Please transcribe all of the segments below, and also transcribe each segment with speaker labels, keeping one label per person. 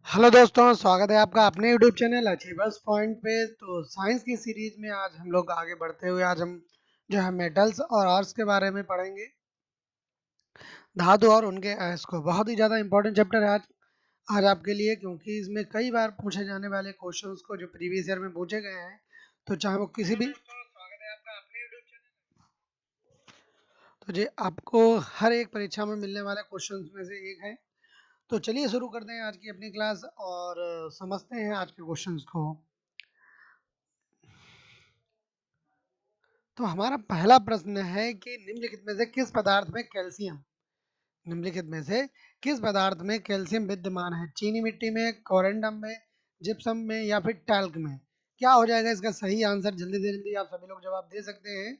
Speaker 1: Hello दोस्तों, स्वागत है आपका अपने यूट्यूब चैनल अचीवर्स पॉइंट पे। तो साइंस की सीरीज में आज हम लोग आगे बढ़ते हुए आज हम जो है मेटल्स और आर्ट्स के बारे में पढ़ेंगे। धातु और उनके अयस्क को बहुत ही ज़्यादा इंपॉर्टेंट चैप्टर है आज आपके लिए, क्योंकि इसमें कई बार पूछे जाने वाले क्वेश्चंस को जो प्रीवियस ईयर में पूछे गए हैं, तो चाहे वो किसी भी तो जी आपको हर एक परीक्षा में मिलने वाले क्वेश्चंस में से एक है। तो चलिए शुरू करते हैं आज की अपनी क्लास और समझते हैं आज के क्वेश्चंस को। तो हमारा पहला प्रश्न है कि निम्नलिखित में से किस पदार्थ में कैल्शियम निम्नलिखित में से किस पदार्थ में कैल्शियम विद्यमान है? चीनी मिट्टी में, कोरेंडम में, जिप्सम में या फिर टैल्क में? क्या हो जाएगा इसका सही आंसर? जल्दी से जल्दी आप सभी लोग जवाब दे सकते हैं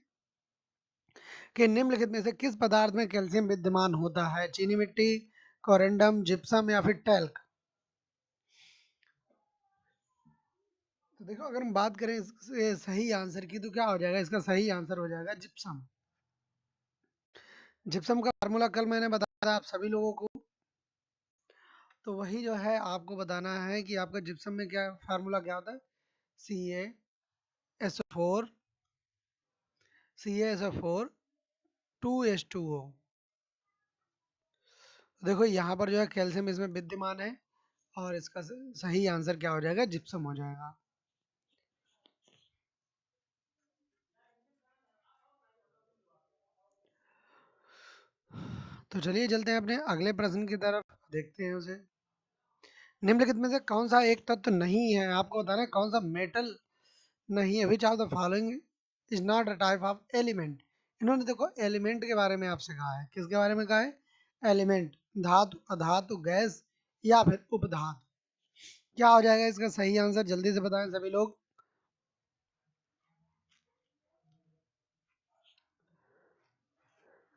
Speaker 1: कि निम्नलिखित में से किस पदार्थ में कैल्शियम विद्यमान होता है? चीनी मिट्टी, कोरेंडम, जिप्सम या फिर टैल्क? तो देखो, अगर हम बात करें इसके सही आंसर की तो क्या हो जाएगा? इसका सही आंसर हो जाएगा जिप्सम। जिप्सम का फार्मूला कल मैंने बताया था आप सभी लोगों को, तो वही जो है आपको बताना है कि आपका जिप्सम में क्या फार्मूला क्या होता है। CaSO4 CaSO4 2H2O। देखो यहाँ पर जो है कैल्शियम इसमें विद्यमान है और इसका सही आंसर क्या हो जाएगा? जिप्सम हो जाएगा। तो चलिए चलते हैं अपने अगले प्रश्न की तरफ, देखते हैं उसे। निम्नलिखित में से कौन सा एक तत्व नहीं है? आपको बताना है कौन सा मेटल नहीं है। Which of the following is not a type of element? इन्होंने देखो एलिमेंट के बारे में आपसे कहा है। किसके बारे में कहा है? एलिमेंट, धातु, अधातु, गैस या फिर उपधातु? क्या हो जाएगा इसका सही आंसर? जल्दी से बताएं सभी लोग।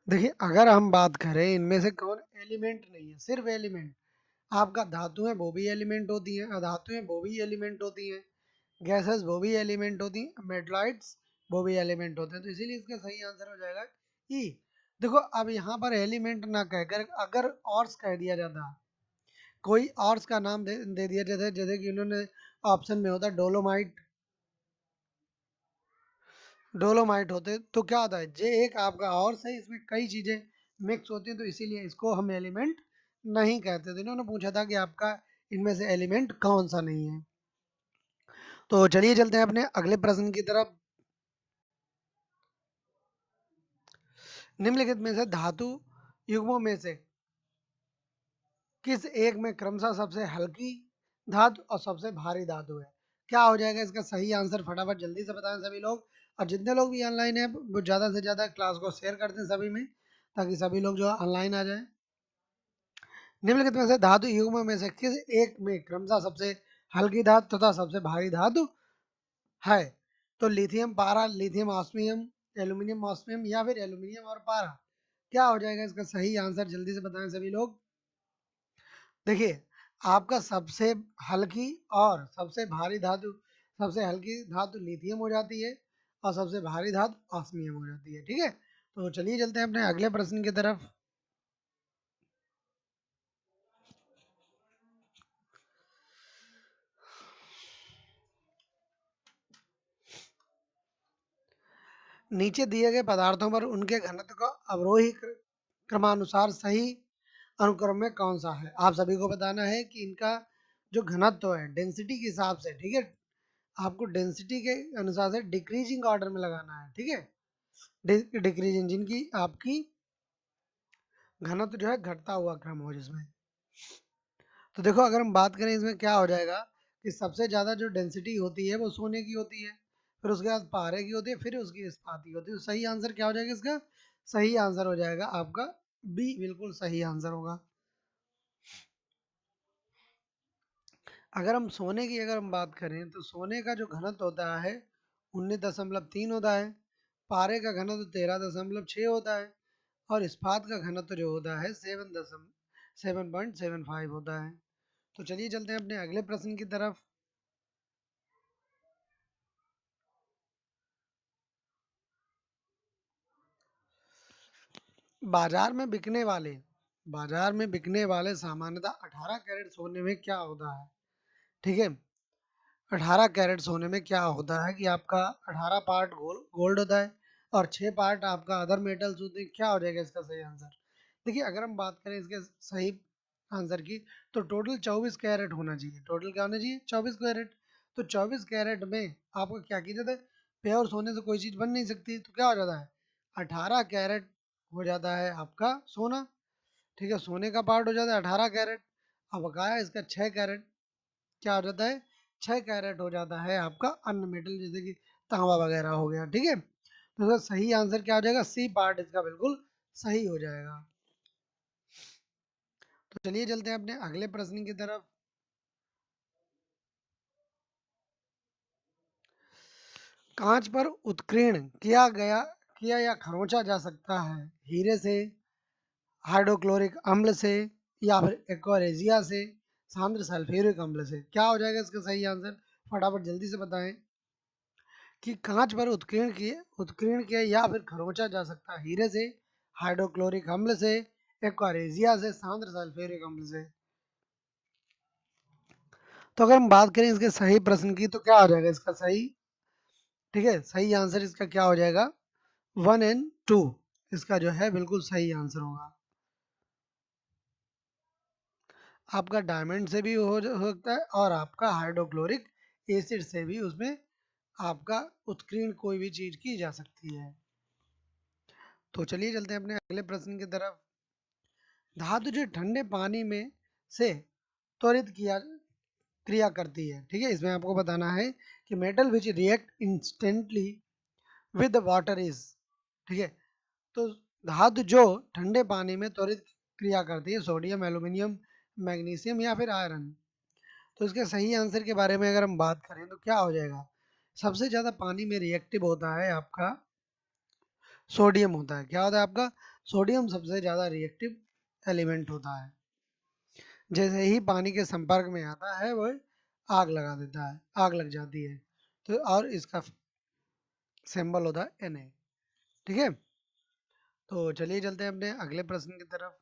Speaker 1: देखिए, अगर हम बात करें इनमें से कौन एलिमेंट नहीं है, सिर्फ एलिमेंट आपका धातु है वो भी एलिमेंट होती है, अधातु है वो भी एलिमेंट होती है, गैसेस वो भी एलिमेंट होती हैं, मेटलाइट्स वो भी एलिमेंट होते हैं। तो इसीलिए इसका सही आंसर हो जाएगा ई। देखो, अब यहाँ पर एलिमेंट ना कहकर अगर ऑर्स कह दिया जाता, कोई ऑर्स का नाम दे दिया जाता, जैसे कि उन्होंने ऑप्शन में होता डोलोमाइट, डोलोमाइट होते तो क्या होता है, जे एक आपका ऑर्स है, इसमें कई चीजें मिक्स होती हैं, तो इसीलिए इसको हम एलिमेंट नहीं कहते। तो इन्होंने पूछा था कि आपका इनमें से एलिमेंट कौन सा नहीं है। तो चलिए चलते हैं अपने अगले प्रश्न की तरफ। निम्नलिखित में से धातु युग्मों में से किस एक में क्रमशः सबसे हल्की धातु और सबसे भारी धातु है? क्या हो जाएगा इसका सही आंसर? फटाफट जल्दी से बताएं सभी लोग। और जितने लोग भी ऑनलाइन है वो ज़्यादा से ज़्यादा क्लास को शेयर करते हैं सभी में, ताकि सभी लोग जो ऑनलाइन आ जाए। निम्नलिखित में से धातु युग्मों में से किस एक में क्रमशः सबसे हल्की धातु तथा सबसे भारी धातु है? तो लिथियम पारा, लिथियम ऑस्मियम, एल्यूमिनियम ऑस्मियम या फिर एल्यूमिनियम और पारा? क्या हो जाएगा इसका सही आंसर? जल्दी से बताएं सभी लोग। देखिए, आपका सबसे हल्की और सबसे भारी धातु, सबसे हल्की धातु लिथियम हो जाती है और सबसे भारी धातु ऑस्मियम हो जाती है। ठीक है, तो चलिए चलते हैं अपने अगले प्रश्न की तरफ। नीचे दिए गए पदार्थों पर उनके घनत्व का अवरोही क्रमानुसार सही अनुक्रम में कौन सा है? आप सभी को बताना है कि इनका जो घनत्व है डेंसिटी के हिसाब से, ठीक है, आपको डेंसिटी के अनुसार से डिक्रीजिंग ऑर्डर में लगाना है। ठीक है, डिक्रीजिंग, जिनकी आपकी घनत्व जो है घटता हुआ क्रम हो जिसमें। तो देखो, अगर हम बात करें इसमें क्या हो जाएगा कि सबसे ज़्यादा जो डेंसिटी होती है वो सोने की होती है, फिर उसके बाद पारे की होती है, फिर उसकी इस्पात की होती है। तो सही आंसर क्या हो जाएगा इसका? सही आंसर हो जाएगा आपका बी, बिल्कुल सही आंसर होगा। अगर हम सोने की अगर हम बात करें तो सोने का जो घनत्व होता है 19.3 होता है, पारे का घनत्व 13.6 होता है और इस्पात का घनत्व जो होता है 7.75 होता है। तो चलिए चलते हैं अपने अगले प्रश्न की तरफ। बाजार में बिकने वाले बाजार में बिकने वाले सामान्यतः 18 कैरेट सोने में क्या होता है? ठीक है, 18 कैरेट सोने में क्या होता है कि आपका 18 पार्ट गोल्ड होता है और 6 पार्ट आपका अदर मेटल्स होते हैं। क्या हो जाएगा इसका सही आंसर? देखिए, अगर हम बात करें इसके सही आंसर की, तो टोटल 24 कैरेट होना चाहिए। टोटल क्या होना चाहिए? 24 कैरेट। तो 24 कैरेट में आपको क्या किया जाता है? प्योर सोने से कोई चीज बन नहीं सकती, तो क्या हो जाता है? 18 कैरेट हो जाता है आपका सोना। ठीक है, सोने का पार्ट हो जाता है 18 कैरेट। अब बकाया इसका 6 कैरेट क्या हो जाता है? 6 कैरेट हो जाता है आपका अन्य मेटल, जैसे कि तांबा वगैरह हो गया। ठीक है, तो इसका सही आंसर क्या हो जाएगा? सी पार्ट इसका बिल्कुल सही हो जाएगा। तो चलिए चलते हैं अपने अगले प्रश्न की तरफ। कांच पर उत्कीर्ण किया या खरोंचा जा सकता है हीरे से, हाइड्रोक्लोरिक अम्ल से, या फिर एक्वारेजिया से, सांद्र सल्फ्यूरिक अम्ल से। क्या हो जाएगा इसका सही आंसर? फटाफट जल्दी से बताएं कि कांच पर उत्कीर्ण किया या फिर खरोंचा जा सकता है हीरे से, हाइड्रोक्लोरिक अम्ल से, एक्वारेजिया से, सांद्र सल्फ्यूरिक अम्ल से। तो अगर हम बात करें इसके सही प्रश्न की, तो क्या हो जाएगा इसका सही? ठीक है, सही आंसर इसका क्या हो जाएगा? 1 and 2 इसका जो है बिल्कुल सही आंसर होगा। आपका डायमंड से भी हो सकता है और आपका हाइड्रोक्लोरिक एसिड से भी उसमें आपका उत्कीर्ण कोई भी चीज की जा सकती है। तो चलिए चलते हैं अपने अगले प्रश्न की तरफ। धातु जो ठंडे पानी में से त्वरित किया क्रिया करती है। ठीक है, इसमें आपको बताना है कि metal which react instantly with water is. ठीक है, तो धातु जो ठंडे पानी में त्वरित क्रिया करती है, सोडियम, एल्यूमिनियम, मैग्नीशियम या फिर आयरन। तो इसके सही आंसर के बारे में अगर हम बात करें, तो क्या हो जाएगा? सबसे ज्यादा पानी में रिएक्टिव होता है आपका सोडियम होता है। क्या होता है आपका? सोडियम सबसे ज्यादा रिएक्टिव एलिमेंट होता है। जैसे ही पानी के संपर्क में आता है वो आग लगा देता है, आग लग जाती है। तो और इसका सिंबल होता है Na। ठीक है, तो चलिए चलते हैं अपने अगले प्रश्न की तरफ।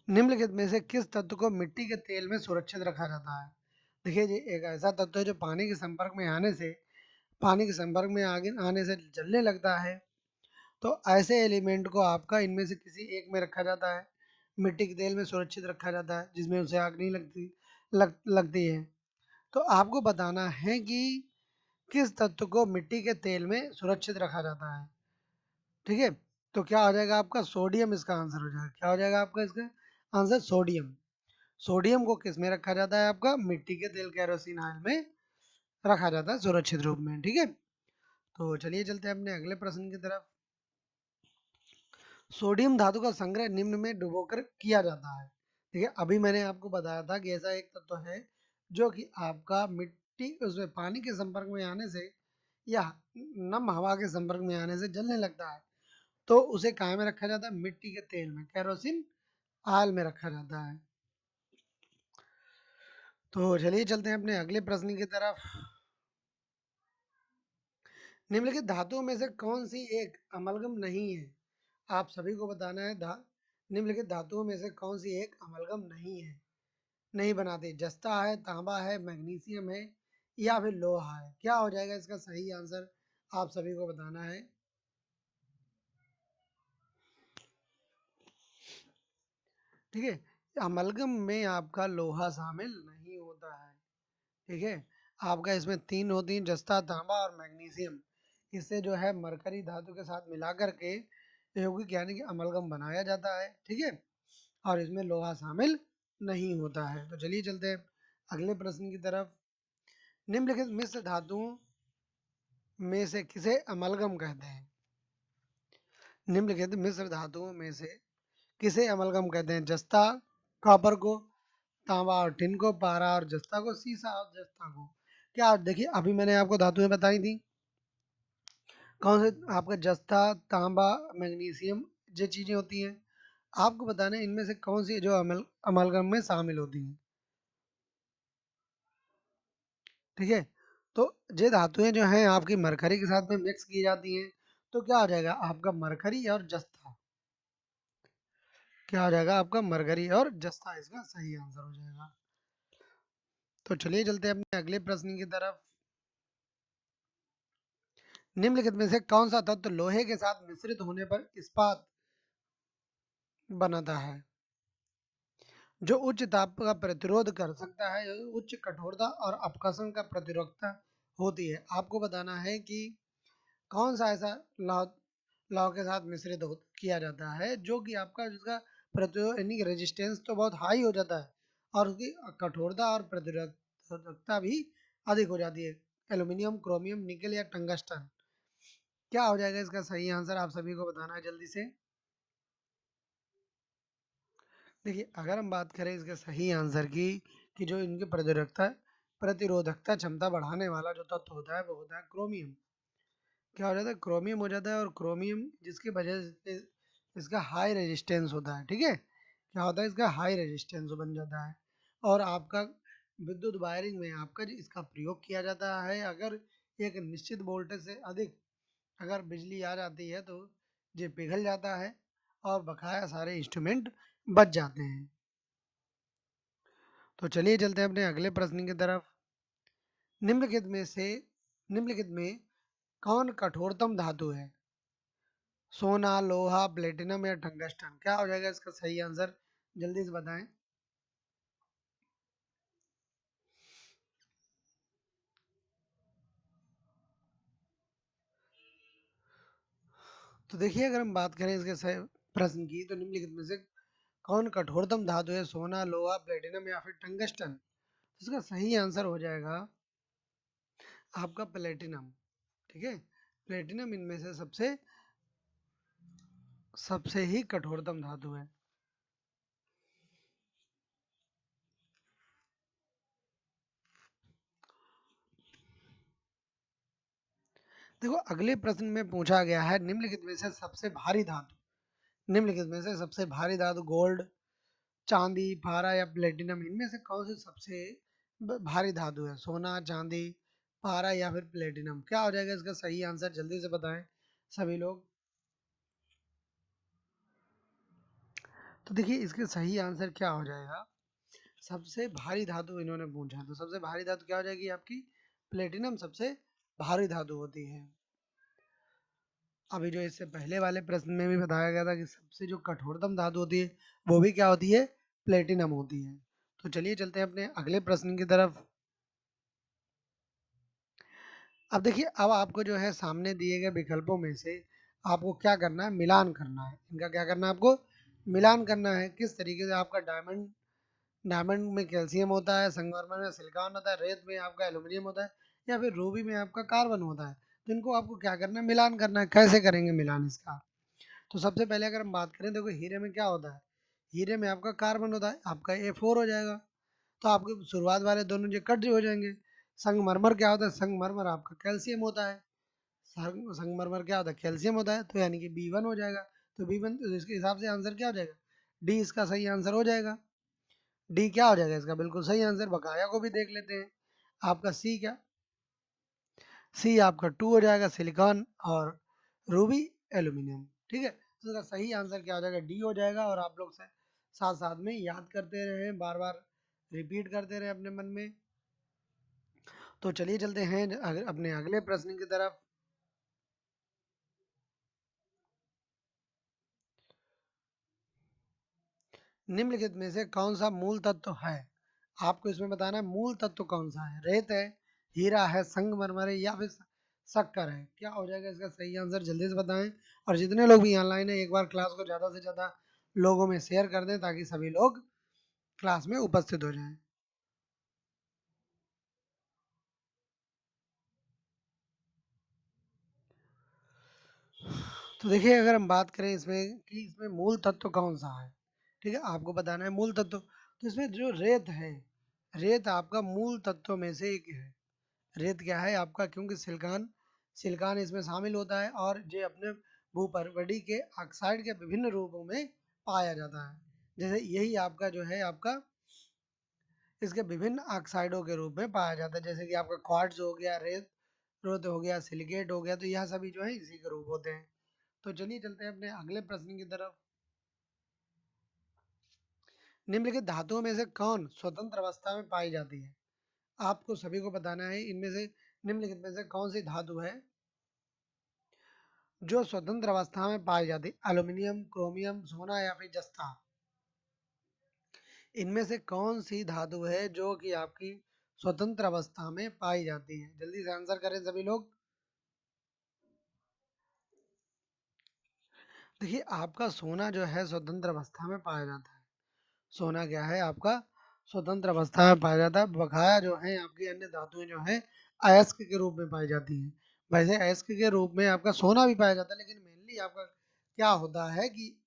Speaker 1: निम्नलिखित में से किस तत्व को मिट्टी के तेल में सुरक्षित रखा जाता है? देखिए जी, एक ऐसा तत्व है जो पानी के संपर्क में आगे आने से जलने लगता है। तो ऐसे एलिमेंट को आपका इनमें से किसी एक में रखा जाता है, मिट्टी के तेल में सुरक्षित रखा जाता है, जिसमें उसे आग नहीं लगती है। तो आपको बताना है कि किस तत्व को मिट्टी के तेल में सुरक्षित रखा जाता है। ठीक है, तो क्या हो जाएगा आपका? सोडियम इसका आंसर हो जाएगा। क्या हो जाएगा आपका इसका आंसर? सोडियम। सोडियम को किस में रखा जाता है? आपका मिट्टी के तेल, केरोसिन ऑयल में रखा जाता है सुरक्षित रूप में। ठीक है, तो चलिए चलते हैं अपने अगले प्रश्न की तरफ। सोडियम धातु का संग्रह निम्न में डुबोकर किया जाता है। देखिए, अभी मैंने आपको बताया था कि ऐसा एक तत्व है जो कि आपका मिट्टी उसमें पानी के संपर्क में आने से या नम हवा के संपर्क में आने से जलने लगता है। तो उसे कहाँ में रखा जाता है? मिट्टी के तेल में, केरोसिन ऑयल में रखा जाता है। तो चलिए चलते हैं अपने अगले प्रश्न की तरफ। निम्नलिखित धातुओं में से कौन सी एक अमलगम नहीं है? आप सभी को बताना है निम्नलिखित धातुओं में से कौन सी एक अमलगम नहीं है, नहीं बनाती? जस्ता है, तांबा है, मैग्नीशियम है, या फिर लोहा है। क्या हो जाएगा इसका सही आंसर? आप सभी को बताना है। ठीक है, अमलगम में आपका लोहा शामिल नहीं होता है। ठीक है, आपका इसमें 3 होती हैं, जस्ता, तांबा और मैग्नीशियम। इससे जो है मरकरी धातु के साथ मिला करके यौगिक यानी कि अमलगम बनाया जाता है। ठीक है, और इसमें लोहा शामिल नहीं होता है। तो चलिए चलते हैं अगले प्रश्न की तरफ। निम्नलिखित मिश्र धातुओं में से किसे अमलगम कहते हैं? निम्नलिखित मिश्र धातुओं में से किसे अमलगम कहते हैं? जस्ता कॉपर को, तांबा और टिन को, पारा और जस्ता को, सीसा और जस्ता को। क्या देखिए, अभी मैंने आपको धातुएं बताई थी, कौन से? आपका जस्ता, तांबा, मैग्नीशियम, ये चीजें होती हैं। आपको बताना है इनमें से कौन सी जो अमालगम में शामिल होती हैं। ठीक है, तो ये धातुएं जो हैं आपकी मरकरी के साथ में मिक्स की जाती हैं, तो क्या हो जाएगा आपका मरकरी और जस्ता। क्या हो जाएगा आपका मरकरी और जस्ता, इसका सही आंसर हो जाएगा। तो चलिए चलते हैं अपने अगले प्रश्न की तरफ। निम्नलिखित में से कौन सा तत्व लोहे के साथ मिश्रित होने पर इस्पात बनाता है, जो उच्च ताप का प्रतिरोध कर सकता है, उच्च कठोरता और अपकर्षण का प्रतिरोधकता होती है। आपको बताना है कि कौन सा ऐसा लौह लौह के साथ मिश्रित किया जाता है जो कि आपका जिसका प्रतिरोध यानी कि रेजिस्टेंस तो बहुत हाई हो जाता है और उसकी कठोरता और प्रतिरोधकता भी अधिक हो जाती है। एल्यूमिनियम, क्रोमियम, निकल या टंगस्टन। क्या हो जाएगा इसका सही आंसर, आप सभी को बताना है जल्दी से। देखिए अगर हम बात करें इसके सही आंसर की कि जो इनकी प्रतिरोधकता क्षमता बढ़ाने वाला जो तत्व होता है वो होता है क्रोमियम। क्या हो जाता है, क्रोमियम हो जाता है, और क्रोमियम जिसकी वजह से इसका हाई रेजिस्टेंस होता है। ठीक है, क्या होता है इसका हाई रेजिस्टेंस बन जाता है, और आपका विद्युत वायरिंग में आपका इसका प्रयोग किया जाता है। अगर एक निश्चित वोल्टेज से अधिक अगर बिजली आ जाती है तो ये पिघल जाता है और बकाया सारे इंस्ट्रूमेंट बच जाते हैं। तो चलिए चलते हैं अपने अगले प्रश्न की तरफ। निम्नलिखित में से निम्नलिखित में कौन कठोरतम धातु है, सोना, लोहा, प्लेटिनम या टंगस्टन। क्या हो जाएगा इसका सही आंसर, जल्दी से बताएं। तो देखिए अगर हम बात करें इसके सही प्रश्न की, तो निम्नलिखित में से कौन कठोरतम धातु है, सोना, लोहा, प्लेटिनम या फिर टंगस्टन। तो इसका सही आंसर हो जाएगा आपका प्लेटिनम। ठीक है, प्लेटिनम इनमें से सबसे सबसे ही कठोरतम धातु है। देखो अगले प्रश्न में पूछा गया है निम्नलिखित में से सबसे भारी धातु, निम्नलिखित में से सबसे भारी धातु गोल्ड, चांदी, पारा या प्लेटिनम, इनमें से कौन सी सबसे भारी धातु है, सोना, चांदी, पारा या फिर प्लेटिनम। क्या हो जाएगा इसका सही आंसर, जल्दी से बताएं सभी लोग। तो देखिए इसके सही आंसर क्या हो जाएगा, सबसे भारी धातु इन्होंने पूछा है, तो सबसे भारी धातु क्या हो जाएगी आपकी प्लेटिनम सबसे भारी धातु होती है। अभी जो इससे पहले वाले प्रश्न में भी बताया गया था कि सबसे जो कठोरतम धातु होती है वो भी क्या होती है, प्लेटिनम होती है। तो चलिए चलते हैं अपने अगले प्रश्न की तरफ। अब देखिए अब आपको जो है सामने दिए गए विकल्पों में से आपको क्या करना है, मिलान करना है। इनका क्या करना है, आपको मिलान करना है। किस तरीके से आपका डायमंड डायमंड में कैल्शियम होता है, संगमरमर में सिलिकॉन होता है, रेत में आपका एल्यूमिनियम होता है, या फिर रूबी में आपका कार्बन होता है। तो इनको आपको क्या करना है, मिलान करना है। कैसे करेंगे मिलान इसका, तो सबसे पहले अगर हम बात करें, देखो हीरे में क्या होता है, हीरे में आपका कार्बन होता है, आपका A4 हो जाएगा। तो आपके शुरुआत वाले दोनों जो कट हो जाएंगे। संगमरमर क्या होता है, संगमरमर आपका कैल्शियम होता है, संगमरमर क्या होता है, कैल्शियम होता है, तो यानी कि B1 हो जाएगा। तो B1, तो इसके हिसाब से आंसर क्या हो जाएगा, डी इसका सही आंसर हो जाएगा। डी क्या हो जाएगा इसका बिल्कुल सही आंसर। बकाया को भी देख लेते हैं, आपका सी क्या, सी आपका 2 हो जाएगा, सिलिकॉन और रूबी एल्यूमिनियम। ठीक है, तो इसका सही आंसर क्या हो जाएगा, डी हो जाएगा। और आप लोग से साथ साथ में याद करते रहे, बार बार रिपीट करते रहे अपने मन में। तो चलिए चलते हैं अपने अगले प्रश्न की तरफ। निम्नलिखित में से कौन सा मूल तत्व है, आपको इसमें बताना है मूल तत्व कौन सा है, रेत है, हीरा है, संगमरमर है या फिर शक्कर है। क्या हो जाएगा इसका सही आंसर, जल्दी से बताएं। और जितने लोग भी ऑनलाइन है एक बार क्लास को ज़्यादा से ज़्यादा लोगों में शेयर कर दें ताकि सभी लोग क्लास में उपस्थित हो जाएं। तो देखिए अगर हम बात करें इसमें कि इसमें मूल तत्व कौन सा है, ठीक है, आपको बताना है मूल तत्व। तो इसमें जो रेत है, रेत आपका मूल तत्व में से एक है। रेत क्या है आपका, क्योंकि सिलिकॉन सिलिकॉन इसमें शामिल होता है और ये अपने भूपर्वटी के ऑक्साइड के विभिन्न रूपों में पाया जाता है। जैसे यही आपका जो है आपका इसके विभिन्न ऑक्साइडों के रूप में पाया जाता है, जैसे कि आपका क्वार्ट्ज हो गया, रेत हो गया, सिलिकेट हो गया, तो यह सभी जो है इसी के रूप होते हैं। तो चलिए चलते हैं अपने अगले प्रश्न की तरफ। निम्नलिखित धातुओं में से कौन स्वतंत्र अवस्था में पाई जाती है? आपको सभी को बताना है इनमें से निम्नलिखित में से कौन सी धातु है जो स्वतंत्र अवस्था में पाई जाती है? एल्यूमिनियम, क्रोमियम, सोना या फिर जस्ता? इनमें से कौन सी धातु है जो कि आपकी स्वतंत्र अवस्था में पाई जाती है? जल्दी से आंसर करें सभी लोग। देखिए आपका सोना जो है स्वतंत्र अवस्था में पाया जाता है। सोना क्या है आपका स्वतंत्र अवस्था में पाया जाता है। बकाया जो है आपकी अन्य धातुएं जो है अयस्क के रूप में पाई जाती हैं। वैसे अयस्क के रूप में आपका सोना भी पाया जाता है, लेकिन मेनली आपका क्या होता है कि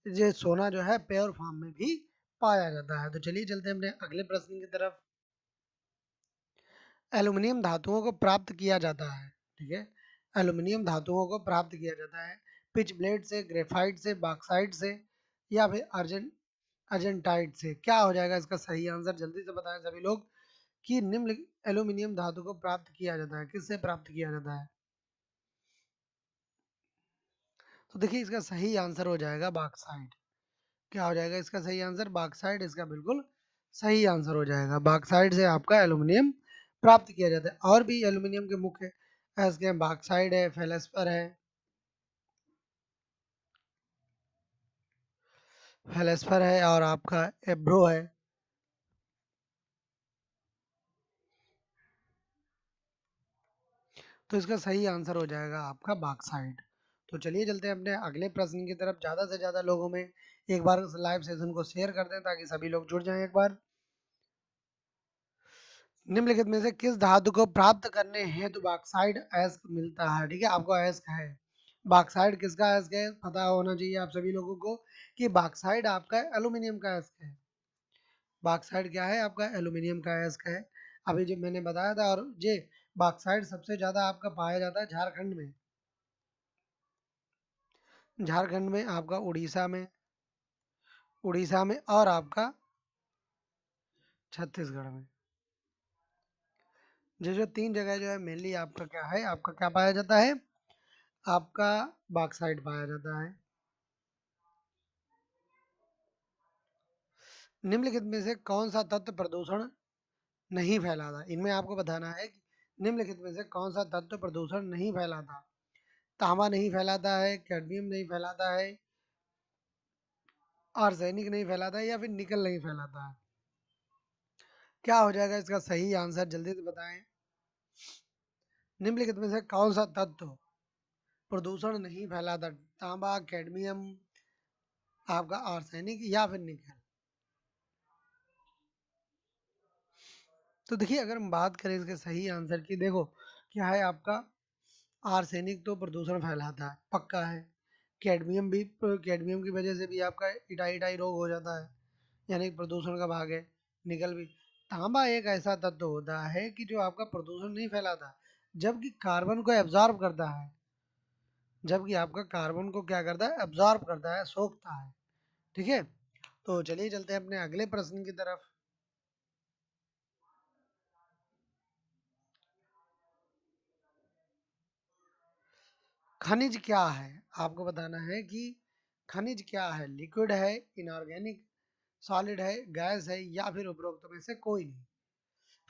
Speaker 1: ये सोना जो है प्योर फॉर्म में भी पाया जाता है। तो चलिए चलते हैं अपने अगले प्रश्न की तरफ। एल्यूमिनियम धातुओं को प्राप्त किया जाता है, ठीक है, एल्यूमिनियम धातुओं को प्राप्त किया जाता है पिच ब्लेड से, ग्रेफाइट से, बॉक्साइट से या फिर अर्जेंटाइट से? क्या हो जाएगा इसका सही आंसर? जल्दी से बताएं सभी लोग कि निम्न एल्यूमिनियम धातु को प्राप्त किया जाता है, किससे प्राप्त किया जाता है? तो देखिए इसका सही आंसर हो जाएगा बॉक्साइट। क्या हो जाएगा इसका सही आंसर? बॉक्साइट इसका बिल्कुल सही आंसर हो जाएगा। बॉक्साइट से आपका एल्यूमिनियम प्राप्त किया जाता है। और भी एल्यूमिनियम के मुख्य ऐसे बॉक्साइट है, फेलेस्पर है और आपका एब्रो है। तो इसका सही आंसर हो जाएगा आपका बॉक्साइट। तो चलिए चलते हैं अपने अगले प्रश्न की तरफ। ज़्यादा से ज़्यादा लोगों में एक बार लाइव सेशन को शेयर कर दें ताकि सभी लोग जुड़ जाएं एक बार। निम्नलिखित में से किस धातु को प्राप्त करने हेतु बॉक्साइट अयस्क मिलता है? ठीक है, आपको अयस्क है। बॉक्साइट किसका अयस्क है पता होना चाहिए आप सभी लोगों को कि बॉक्साइट आपका एल्यूमिनियम का अयस्क है। बॉक्साइट क्या है आपका एल्यूमिनियम का अयस्क है। अभी जो मैंने बताया था। और ये बॉक्साइट सबसे ज्यादा आपका पाया जाता है झारखंड में। झारखंड में आपका उड़ीसा में और आपका छत्तीसगढ़ में। जो तीन जगह जो है मेनली आपका क्या है, आपका क्या पाया जाता है? आपका बॉक्साइट पाया जाता है। निम्नलिखित में से कौन सा तत्व प्रदूषण नहीं फैलाता? इनमें आपको बताना है कि निम्नलिखित में से कौन सा तत्व प्रदूषण नहीं फैलाता? तांबा नहीं फैलाता है, कैडमियम नहीं फैलाता है, आर्सेनिक नहीं फैलाता है या फिर निकल नहीं फैलाता है? क्या हो जाएगा इसका सही आंसर? जल्दी से बताएं। निम्नलिखित में से कौन सा तत्व प्रदूषण नहीं फैलाता? तांबा, कैडमियम, आपका आर्सेनिक या फिर निकल? तो देखिए अगर हम बात करें इसके सही आंसर की, देखो क्या है आपका आर्सेनिक तो प्रदूषण फैलाता है, पक्का है। कैडमियम की वजह से भी आपका इटाई इटाई रोग हो जाता है, यानी प्रदूषण का भाग है। निकल भी। तांबा एक ऐसा तत्व होता है कि जो आपका प्रदूषण नहीं फैलाता, जबकि कार्बन को एब्जॉर्ब करता है। जबकि आपका कार्बन को क्या करता है? एब्जॉर्ब करता है, सोखता है। ठीक है, तो चलिए चलते हैं अपने अगले प्रश्न की तरफ। खनिज क्या है? आपको बताना है कि खनिज क्या है। लिक्विड है, इनऑर्गेनिक सॉलिड है, गैस है या फिर उपरोक्त में से कोई नहीं?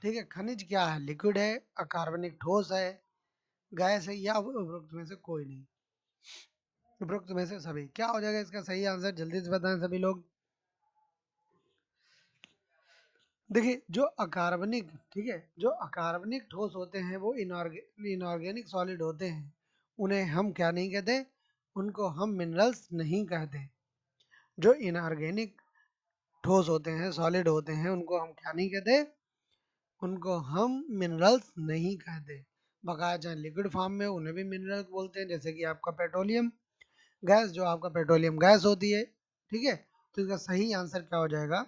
Speaker 1: ठीक है, खनिज क्या है? लिक्विड है, अकार्बनिक ठोस है, गैस है या उपरोक्त में से कोई नहीं? उपरोक्त में से सभी। क्या हो जाएगा इसका सही आंसर? जल्दी से बताएं सभी लोग। देखिए जो अकार्बनिक, ठीक है, जो अकार्बनिक ठोस होते हैं वो इनऑर्गेनिक सॉलिड होते हैं। उन्हें हम क्या नहीं कहते? उनको हम मिनरल्स नहीं कहते। जो इनऑर्गेनिक ठोस होते हैं, सॉलिड होते हैं, उनको हम क्या नहीं कहते? उनको हम मिनरल्स नहीं कहते। बकाया चाहे लिक्विड फॉर्म में उन्हें भी मिनरल्स बोलते हैं, जैसे कि आपका पेट्रोलियम गैस, जो आपका पेट्रोलियम गैस होती है। ठीक है, तो इसका सही आंसर क्या हो जाएगा?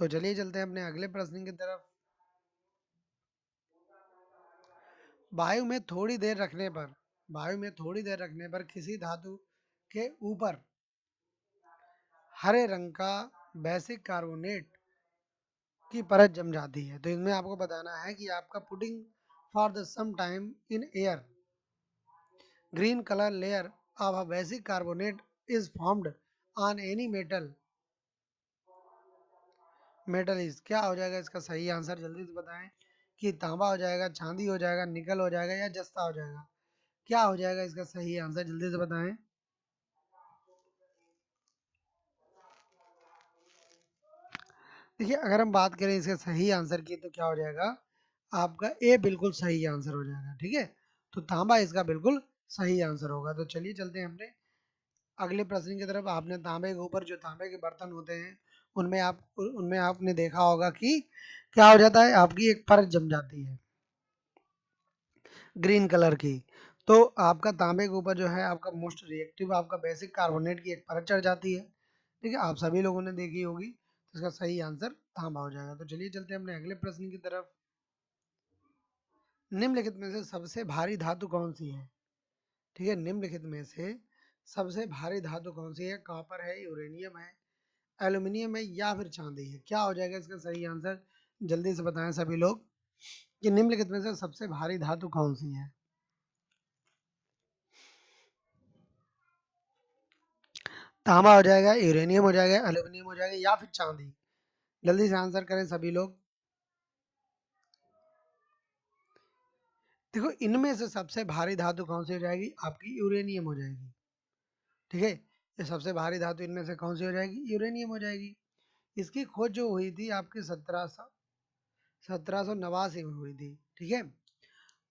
Speaker 1: तो चलिए चलते हैं अपने अगले प्रश्न की तरफ। वायु में थोड़ी देर रखने पर किसी धातु के ऊपर हरे रंग का बेसिक कार्बोनेट की परत जम जाती है। तो इसमें आपको बताना है कि आपका putting for the some time in air green color layer of a basic carbonate is formed on any metal is, क्या हो जाएगा इसका सही आंसर, जल्दी से बताएं। कि तांबा हो जाएगा, चांदी हो जाएगा, निकल हो जाएगा या जस्ता हो जाएगा, क्या हो जाएगा इसका सही आंसर, जल्दी से बताएं। देखिए अगर हम बात करें इसके सही आंसर की तो क्या हो जाएगा, आपका ए बिल्कुल सही आंसर हो जाएगा। ठीक है, तो तांबा इसका बिल्कुल सही आंसर होगा। तो चलिए चलते हैं अपने अगले प्रश्न की तरफ। आपने तांबे के ऊपर जो तांबे के बर्तन होते हैं उनमें आपने देखा होगा कि क्या हो जाता है, आपकी एक परत जम जाती है ग्रीन कलर की। तो आपका तांबे के ऊपर जो है आपका मोस्ट रिएक्टिव आपका बेसिक कार्बोनेट की एक परत चढ़ जाती है। ठीक है, आप सभी लोगों ने देखी होगी। तो इसका सही आंसर तांबा हो जाएगा। तो चलिए चलते हैं अपने अगले प्रश्न की तरफ। निम्नलिखित में से सबसे भारी धातु कौन सी है। ठीक है, निम्नलिखित में से सबसे भारी धातु कौन सी है, कॉपर है, यूरेनियम है, एल्यूमिनियम है या फिर चांदी है, क्या हो जाएगा इसका सही आंसर, जल्दी से बताएं सभी लोग कि निम्नलिखित में से सबसे भारी धातु कौन सी है। तांबा हो जाएगा, यूरेनियम हो जाएगा, एल्यूमिनियम हो जाएगा या फिर चांदी, जल्दी से आंसर करें सभी लोग। देखो इनमें से सबसे भारी धातु कौन सी हो जाएगी, आपकी यूरेनियम हो जाएगी। ठीक है, ये सबसे भारी धातु इनमें से कौन सी हो जाएगी, यूरेनियम हो जाएगी। इसकी खोज जो हुई थी आपकी 1789 में हुई थी। ठीक है,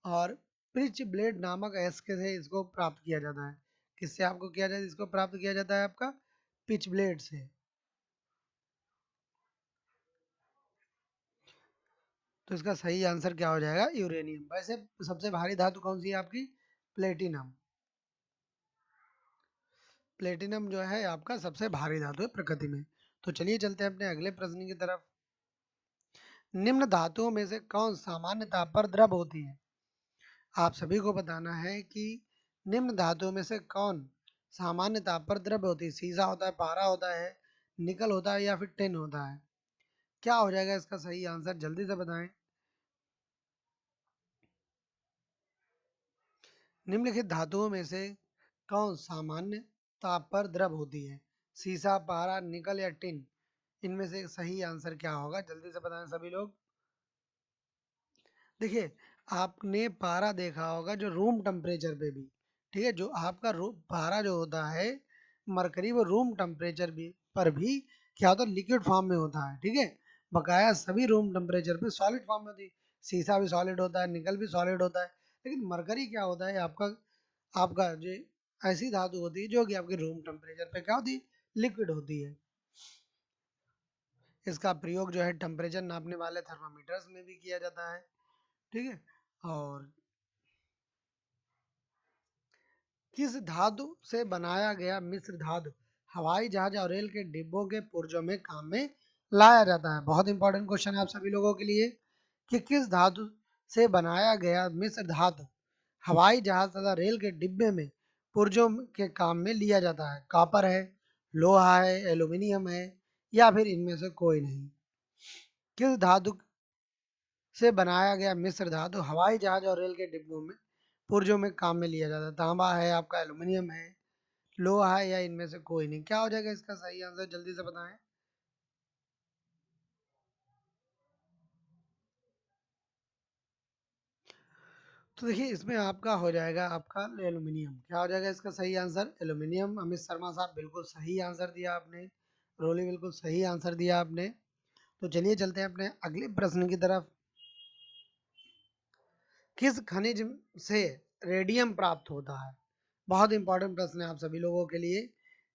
Speaker 1: और पिच ब्लेड नामक एस्के से इसको प्राप्त किया जाता है। किससे आपको किया जाता है, इसको प्राप्त किया जाता है आपका पिच ब्लेड से। तो इसका सही आंसर क्या हो जाएगा, यूरेनियम। वैसे सबसे भारी धातु कौन सी है आपकी, प्लेटिनम। प्लेटिनम जो है आपका सबसे भारी धातु है प्रकृति में। तो चलिए चलते हैं अपने अगले प्रश्न की तरफ। निम्न धातुओं में से कौन सामान्य ताप पर द्रव होती है। आप सभी को बताना है कि निम्न धातुओं में से कौन सामान्य ताप पर द्रव होती है। सीसा होता है, पारा होता है, निकल होता है या फिर टिन होता है, क्या हो जाएगा इसका सही आंसर, जल्दी से बताएं। निम्नलिखित धातुओं में से कौन सामान्य ताप पर द्रव होती है, सीसा, पारा, निकल या टिन, इनमें से सही आंसर क्या होगा, जल्दी से बताएं सभी लोग। देखिए आपने पारा देखा होगा जो रूम टेम्परेचर पे भी, ठीक है, जो आपका पारा जो होता है मरकरी, वो रूम टेम्परेचर भी पर भी क्या होता है, लिक्विड फॉर्म में होता है। ठीक है, बकाया सभी रूम टेम्परेचर पे सॉलिड फॉर्म में होती है। सीसा भी सॉलिड होता है, निकल भी सॉलिड होता है, लेकिन मरकरी क्या होता है आपका आपका जो ऐसी धातु होती है जो कि आपके रूम टेम्परेचर पे क्या होती है, लिक्विड होती है। इसका प्रयोग जो है टेम्परेचर नापने वाले थर्मामीटर्स में भी किया जाता है। ठीक है, और किस धातु से बनाया गया मिश्र धातु हवाई जहाज और रेल के डिब्बों के पुर्जों में काम में लाया जाता है। बहुत इंपॉर्टेंट क्वेश्चन है आप सभी लोगों के लिए कि किस धातु से बनाया गया मिश्र धातु हवाई जहाज तथा रेल के डिब्बे में पुर्जों के काम में लिया जाता है। कॉपर है, लोहा है, एल्यूमिनियम है या फिर इनमें से कोई नहीं। किस धातु से बनाया गया मिश्र धातु हवाई जहाज और रेल के डिब्बों में पुर्जों में काम में लिया जाता है। तांबा है आपका, एल्यूमिनियम है, लोहा है या इनमें से कोई नहीं, क्या हो जाएगा इसका सही आंसर, जल्दी से बताएं। तो देखिए इसमें आपका हो जाएगा आपका एल्यूमिनियम, क्या हो जाएगा इसका सही आंसर, एल्यूमिनियम। अमित शर्मा साहब बिल्कुल सही आंसर दिया आपने, रोली बिल्कुल सही आंसर दिया आपने। तो चलिए चलते हैं अपने अगले प्रश्न की तरफ। किस खनिज से रेडियम प्राप्त होता है। बहुत इंपॉर्टेंट प्रश्न है आप सभी लोगों के लिए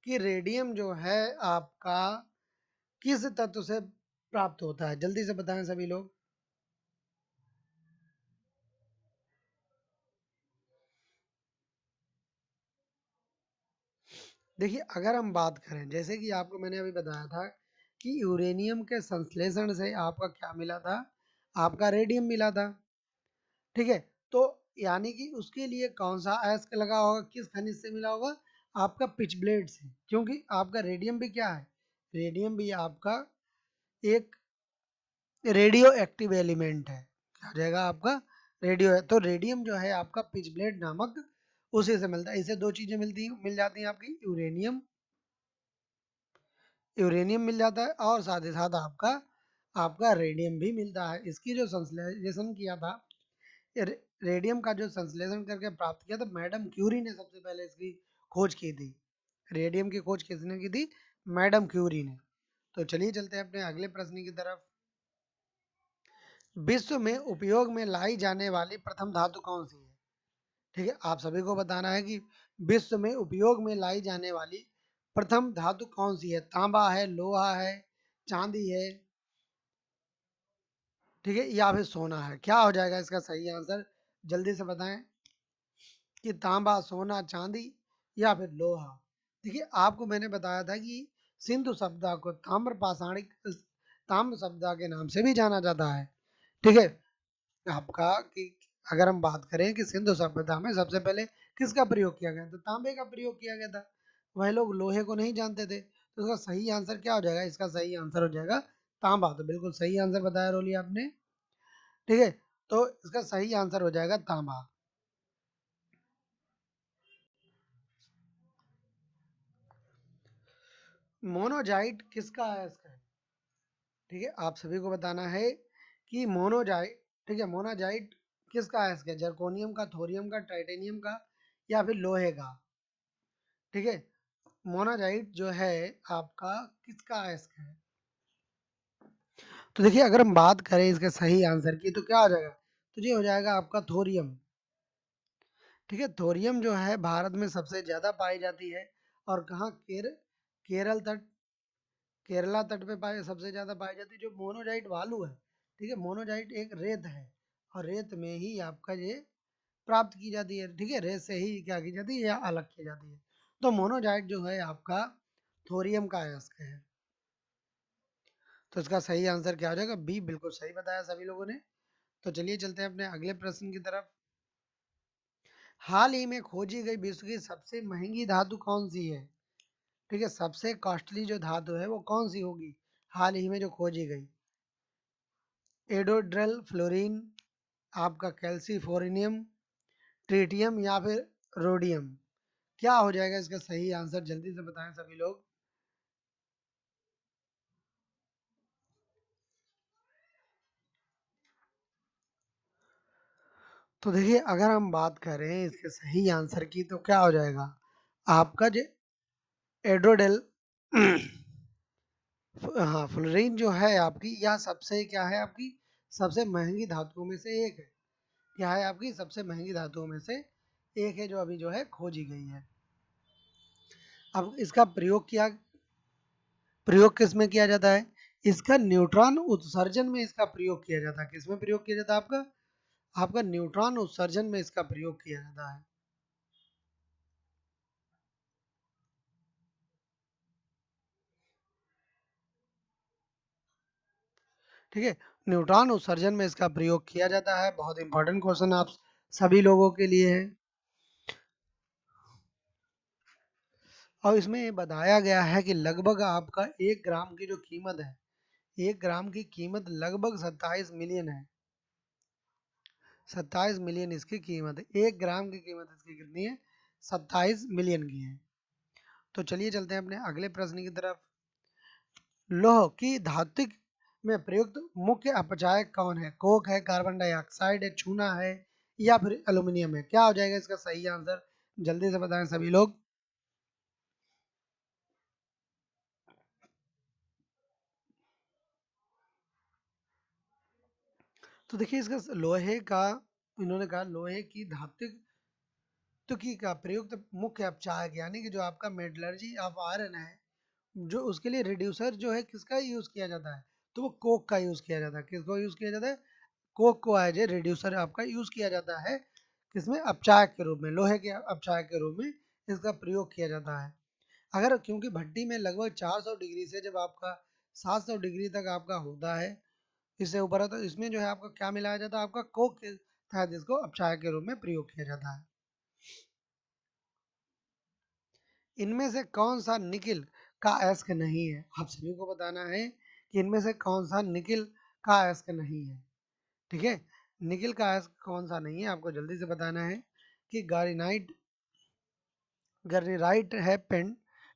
Speaker 1: कि रेडियम जो है आपका किस तत्व से प्राप्त होता है, जल्दी से बताएं सभी लोग। देखिए अगर हम बात करें, जैसे कि आपको मैंने अभी बताया था कि यूरेनियम के संश्लेषण से आपका क्या मिला था, आपका रेडियम मिला था। ठीक है, तो यानी कि उसके लिए कौन सा अयस्क लगा होगा, किस खनिज से मिला होगा, आपका पिच ब्लेड से, क्योंकि आपका रेडियम भी क्या है, रेडियम भी आपका एक रेडियो एक्टिव एलिमेंट है। क्या हो जाएगा आपका, रेडियो है, तो रेडियम जो है आपका पिच ब्लेड नामक उसी से मिलता है। इसे दो चीजें मिल जाती हैं आपकी, यूरेनियम, यूरेनियम मिल जाता है और साथ ही साथ आपका आपका रेडियम भी मिलता है। इसकी जो संश्लेषण किया था, रेडियम का जो संश्लेषण करके प्राप्त किया था, मैडम क्यूरी ने सबसे पहले इसकी खोज की थी। रेडियम की खोज किसने की थी, मैडम क्यूरी ने। तो चलिए चलते हैं अपने अगले प्रश्न की तरफ। विश्व में उपयोग में लाई जाने वाली प्रथम धातु कौन सी है। ठीक है, आप सभी को बताना है कि विश्व में उपयोग में लाई जाने वाली प्रथम धातु कौन सी है, तांबा है, लोहा है, चांदी है, ठीक है, या फिर सोना है। क्या हो जाएगा इसका सही आंसर, जल्दी से बताएं कि तांबा, सोना, चांदी या फिर लोहा। देखिए, आपको मैंने बताया था कि सिंधु सभ्यता को ताम्र पाषाणिक ताम्र सभ्यता के नाम से भी जाना जाता है। ठीक है, आपका कि अगर हम बात करें कि सिंधु सभ्यता में सबसे पहले किसका प्रयोग किया गया, तो तांबे का प्रयोग किया गया था। वह लोग लोहे को नहीं जानते थे, तो इसका सही आंसर क्या हो जाएगा, इसका सही आंसर हो जाएगा तांबा। तो बिल्कुल सही आंसर बताया रोली आपने। ठीक है, तो इसका सही आंसर हो जाएगा तांबा। मोनोजाइट किसका अयस्क है। ठीक है, आप सभी को बताना है कि मोनोजाइट, ठीक है, मोनोजाइट किसका अयस्क है, जर्कोनियम का, थोरियम का, टाइटेनियम का या फिर लोहे का। ठीक है, मोनाजाइट जो है आपका किसका अयस्क है। तो देखिए, अगर हम बात करें इसके सही आंसर की, तो क्या हो जाएगा, तो ये हो जाएगा आपका थोरियम। ठीक है, थोरियम जो है भारत में सबसे ज्यादा पाई जाती है, और कहाँ, केरल तट, केरला तट पे सबसे ज्यादा पाई जाती है। जो मोनोजाइट वालू है, ठीक है, मोनोजाइट एक रेत है, और रेत में ही आपका ये प्राप्त की जाती है। ठीक है, रेत से ही क्या की जाती है, या अलग की जाती है। तो मोनोजाइट जो है आपका थोरियम का अयस्क है। तो इसका सही आंसर क्या हो जाएगा, बी, बिल्कुल सही बताया सभी लोगों ने। तो चलिए चलते हैं अपने अगले प्रश्न की तरफ। हाल ही में खोजी गई विश्व की सबसे महंगी धातु कौन सी है। ठीक है, सबसे कॉस्टली जो धातु है वो कौन सी होगी, हाल ही में जो खोजी गई। एडोड्रल फ्लोरीन, आपका कैल्सीफोर्नियम, ट्रिटियम या फिर रोडियम। क्या हो जाएगा इसका सही आंसर, जल्दी से बताएं सभी लोग। तो देखिए, अगर हम बात करें इसके सही आंसर की, तो क्या हो जाएगा आपका जो एड्रोडेल हाँ, फ्लोरीन जो है आपकी, यह सबसे क्या है आपकी, सबसे महंगी धातुओं में से एक है। क्या है आपकी सबसे महंगी धातुओं में से एक है, जो अभी जो है खोजी गई है। अब इसका प्रयोग किस में किया जाता है, इसका न्यूट्रॉन उत्सर्जन में इसका प्रयोग किया जाता है। किस में प्रयोग किया जाता है आपका, आपका न्यूट्रॉन उत्सर्जन में इसका प्रयोग किया जाता है। ठीक है, न्यूट्रॉन उत्सर्जन में इसका प्रयोग किया जाता है। बहुत इंपॉर्टेंट क्वेश्चन आप सभी लोगों के लिए है। और इसमें ये बताया गया है कि लगभग आपका 1 ग्राम की जो कीमत है, 1 ग्राम की कीमत लगभग 27 मिलियन है। 27 मिलियन इसकी कीमत है, 1 ग्राम की कीमत इसकी कितनी है, 27 मिलियन की है। तो चलिए चलते हैं अपने अगले प्रश्न की तरफ। लौह की धातु में प्रयुक्त मुख्य अपचायक कौन है, कोक है, कार्बन डाइऑक्साइड है, चूना है या फिर एल्यूमिनियम है। क्या हो जाएगा इसका सही आंसर, जल्दी से बताएं सभी लोग। तो देखिए, इसका लोहे का, इन्होंने कहा लोहे की धातु की का प्रयुक्त मुख्य अपचायक, यानी कि जो आपका मेटलर्जी ऑफ आयरन है, जो उसके लिए रिड्यूसर जो है किसका यूज किया जाता है, तो वो कोक का यूज किया जाता है। किसको यूज किया जाता है, कोक को एज ए रिड्यूसर आपका यूज किया जाता है। किसमें, अपचायक के रूप में, लोहे के अपचायक के रूप में इसका प्रयोग किया जाता है। अगर क्योंकि भट्टी में लगभग 400 डिग्री से जब आपका 700 डिग्री तक आपका होता है, इससे ऊपर है तो इसमें जो है आपका क्या मिलाया जाता है, आपका कोक के तहत इसको अपचायक के रूप में प्रयोग किया जाता है। इनमें से कौन सा निकिल का अयस्क नहीं है, आप सभी को बताना है कि इनमें से कौन सा निकिल का अयस्क नहीं है। ठीक है, निकिल का अयस्क कौन सा नहीं है आपको जल्दी से बताना है कि गारिनाइट, गर्नीराइट है,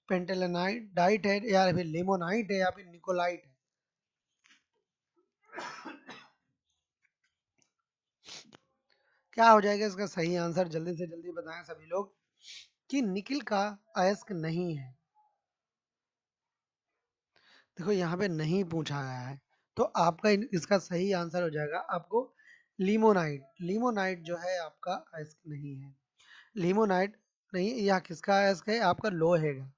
Speaker 1: पेंटेलेनाइट डाइट है, या फिर लिमोनाइट है, या फिर निकोलाइट है। क्या हो जाएगा इसका सही आंसर, जल्दी से जल्दी बताएं सभी लोग कि निकिल का अयस्क नहीं है। देखो यहाँ पे नहीं पूछा गया है, तो आपका इसका सही आंसर हो जाएगा आपको लिमोनाइट। लिमोनाइट जो है आपका अयस्क नहीं है। लिमोनाइट नहीं, यह किसका अयस्क है, आपका लोहे का,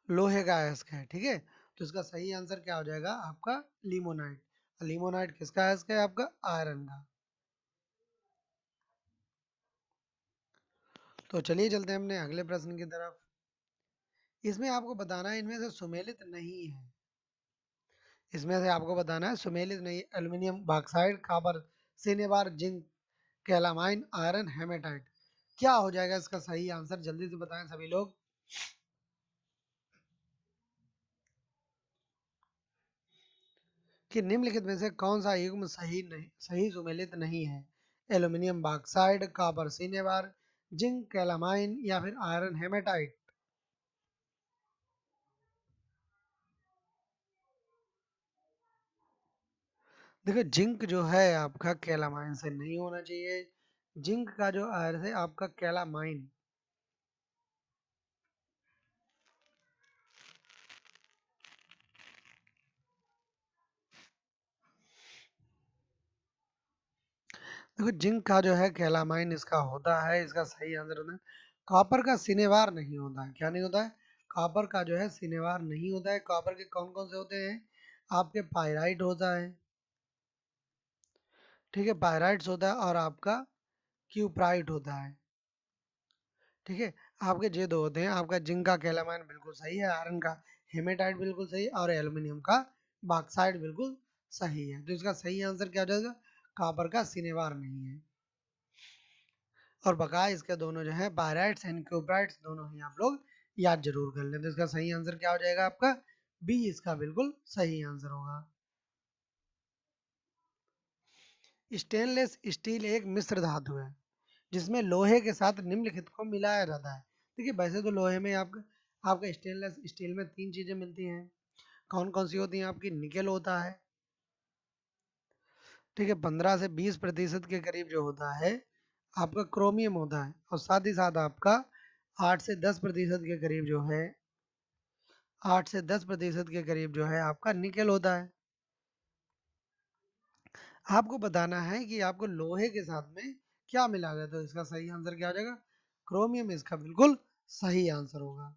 Speaker 1: लोहे का अयस्क है। ठीक है, तो इसका सही आंसर क्या हो जाएगा आपका लिमोनाइट। लिमोनाइट किसका अयस्क है, आपका आयरन का। तो चलिए चलते हैं अपने अगले प्रश्न की तरफ। इसमें आपको बताना है इनमें से सुमेलित नहीं है, इसमें से आपको बताना है सुमेलित नहीं, aluminium bauxite, copper, cinnabar, zinc, calamine, iron, haematite. क्या हो जाएगा इसका सही आंसर, जल्दी से बताएं सभी लोग कि निम्नलिखित में से कौन सा युग्म सही सुमेलित नहीं है। Aluminium bauxite, copper cinnabar, zinc calamine, या फिर आयरन हेमेटाइट। देखो जिंक जो है आपका कैलामाइन से नहीं होना चाहिए, जिंक का जो आयरन है आपका कैलामाइन। देखो जिंक का जो है कैलामाइन इसका होता है, इसका सही आंसर होता है। कॉपर का सिनेवार नहीं होता है, क्या नहीं होता है, कॉपर का जो है सिनेवार नहीं होता है। कॉपर के कौन कौन से होते हैं, आपके पायराइट होता है, ठीक है, पायराइट्स होता है, और आपका क्यूप्राइट होता है। ठीक है, आपके ये दो होते हैं, आपका जिंक का कैलामाइन बिल्कुल सही है, आयरन का हेमेटाइट बिल्कुल सही, और एल्यूमिनियम का बॉक्साइट बिल्कुल सही है। तो इसका सही आंसर क्या हो जाएगा, कॉपर का सिनेवार नहीं है। और बकाया इसके दोनों जो है बायराइट्स एंड क्यूब्राइट्स दोनों ही आप लोग याद जरूर कर लें। तो इसका सही आंसर क्या हो जाएगा आपका बी, इसका बिल्कुल सही आंसर होगा। स्टेनलेस स्टील एक मिश्र धातु है जिसमें लोहे के साथ निम्नलिखित को मिलाया जाता है। देखिए वैसे तो लोहे में आपका आपका स्टेनलेस स्टील में तीन चीजें मिलती हैं, कौन कौन सी होती हैं, आपकी निकेल होता है, ठीक है, 15 से 20% के करीब जो होता है आपका क्रोमियम होता है, और साथ ही साथ आपका 8 से 10% के करीब जो है 8 से 10% के करीब जो है आपका निकेल होता है। आपको बताना है कि आपको लोहे के साथ में क्या मिला गया, तो इसका सही आंसर क्या हो जाएगा, क्रोमियम इसका बिल्कुल सही आंसर होगा।